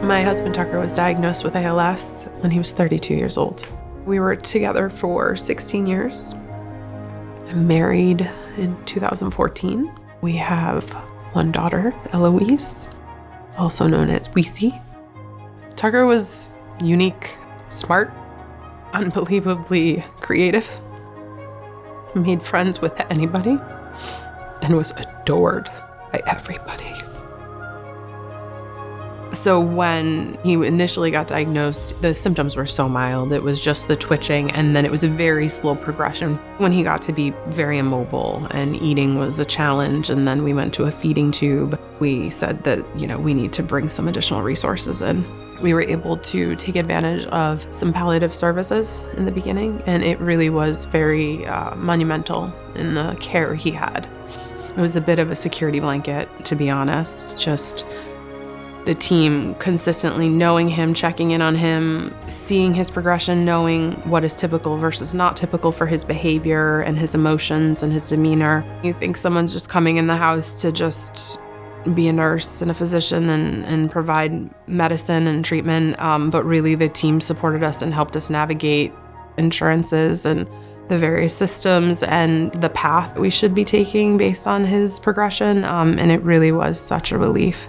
My husband Tucker was diagnosed with ALS when he was 32 years old. We were together for 16 years. I'm married in 2014. We have one daughter, Eloise, also known as Weesey. Tucker was unique, smart, unbelievably creative, made friends with anybody, and was adored by everybody. So when he initially got diagnosed, the symptoms were so mild. It was just the twitching, and then it was a very slow progression. When he got to be very immobile and eating was a challenge, and then we went to a feeding tube, we said that, we need to bring some additional resources in. We were able to take advantage of some palliative services in the beginning, and it really was very monumental in the care he had. It was a bit of a security blanket, to be honest, just the team consistently knowing him, checking in on him, seeing his progression, knowing what is typical versus not typical for his behavior and his emotions and his demeanor. You think someone's just coming in the house to just be a nurse and a physician and provide medicine and treatment, but really the team supported us and helped us navigate insurances and the various systems and the path we should be taking based on his progression, and it really was such a relief.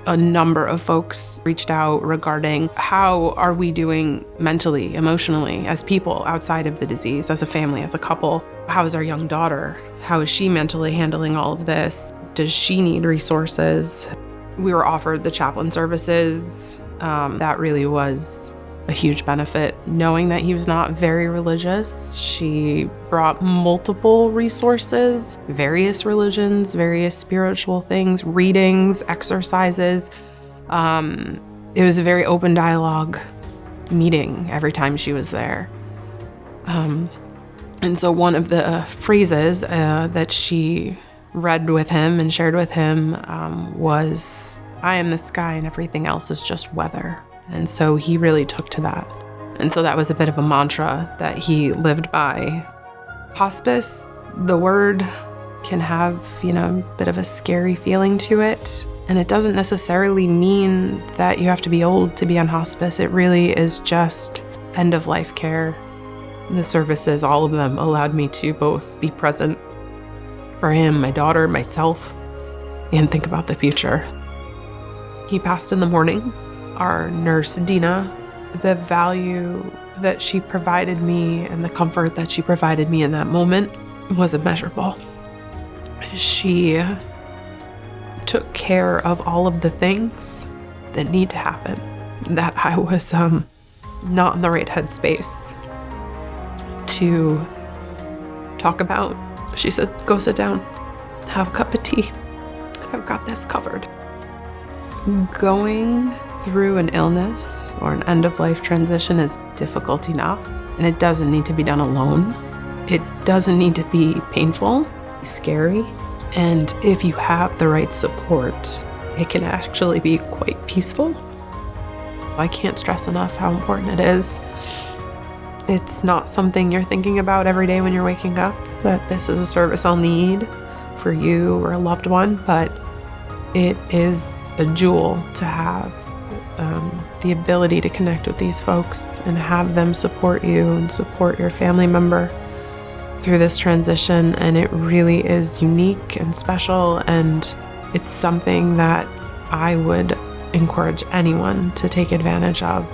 A number of folks reached out regarding how are we doing mentally, emotionally, as people outside of the disease, as a family, as a couple. How is our young daughter? How is she mentally handling all of this? Does she need resources? We were offered the chaplain services. That really was a huge benefit. Knowing that he was not very religious, she brought multiple resources, various religions, various spiritual things, readings, exercises. It was a very open dialogue meeting every time she was there. And so one of the phrases that she read with him and shared with him was, "I am the sky and everything else is just weather." And so he really took to that. And so that was a bit of a mantra that he lived by. Hospice, the word can have, a bit of a scary feeling to it. And it doesn't necessarily mean that you have to be old to be on hospice. It really is just end-of-life care. The services, all of them, allowed me to both be present for him, my daughter, myself, and think about the future. He passed in the morning. Our nurse, Dina, the value that she provided me and the comfort that she provided me in that moment was immeasurable. She took care of all of the things that need to happen, that I was not in the right headspace to talk about. She said, "Go sit down, have a cup of tea. I've got this covered." Going through an illness or an end-of-life transition is difficult enough, and it doesn't need to be done alone. It doesn't need to be painful, scary, and if you have the right support, it can actually be quite peaceful. I can't stress enough how important it is. It's not something you're thinking about every day when you're waking up, that this is a service I'll need for you or a loved one, but it is a jewel to have the ability to connect with these folks and have them support you and support your family member through this transition. And it really is unique and special, and it's something that I would encourage anyone to take advantage of.